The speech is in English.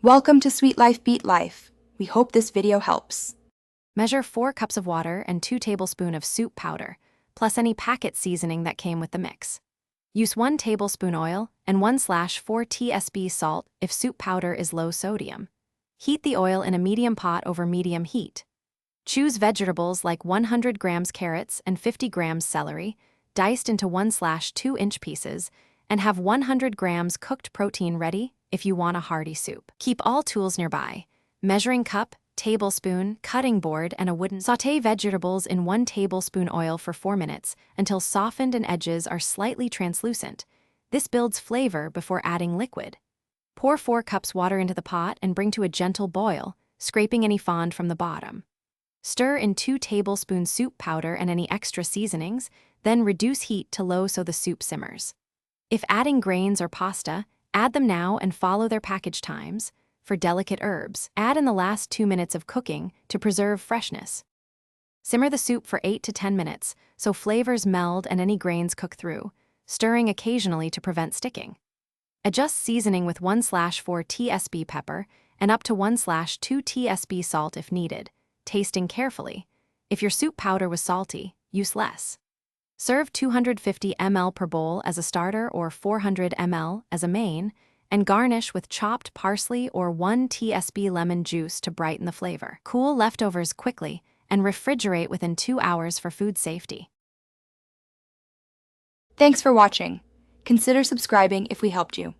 Welcome to Sweet Life Beat Life. We hope this video helps. Measure 4 cups of water and 2 tablespoons of soup powder, plus any packet seasoning that came with the mix. Use 1 tablespoon oil and 1/4 tsp salt if soup powder is low sodium. Heat the oil in a medium pot over medium heat. Choose vegetables like 100 grams carrots and 50 grams celery, diced into 1/2-inch pieces, and have 100 grams cooked protein ready if you want a hearty soup. Keep all tools nearby: measuring cup, tablespoon, cutting board, and a wooden. Sauté vegetables in 1 tablespoon oil for 4 minutes until softened and edges are slightly translucent. This builds flavor before adding liquid. Pour 4 cups water into the pot and bring to a gentle boil, scraping any fond from the bottom. Stir in 2 tablespoons soup powder and any extra seasonings, then reduce heat to low so the soup simmers. If adding grains or pasta, add them now and follow their package times. For delicate herbs, add in the last 2 minutes of cooking to preserve freshness. Simmer the soup for 8 to 10 minutes so flavors meld and any grains cook through, stirring occasionally to prevent sticking. Adjust seasoning with 1/4 tsp pepper and up to 1/2 tsp salt if needed, tasting carefully. If your soup powder was salty, use less. Serve 250 ml per bowl as a starter or 400 ml as a main, and garnish with chopped parsley or 1 tsp lemon juice to brighten the flavor. Cool leftovers quickly and refrigerate within 2 hours for food safety. Thanks for watching. Consider subscribing if we helped you.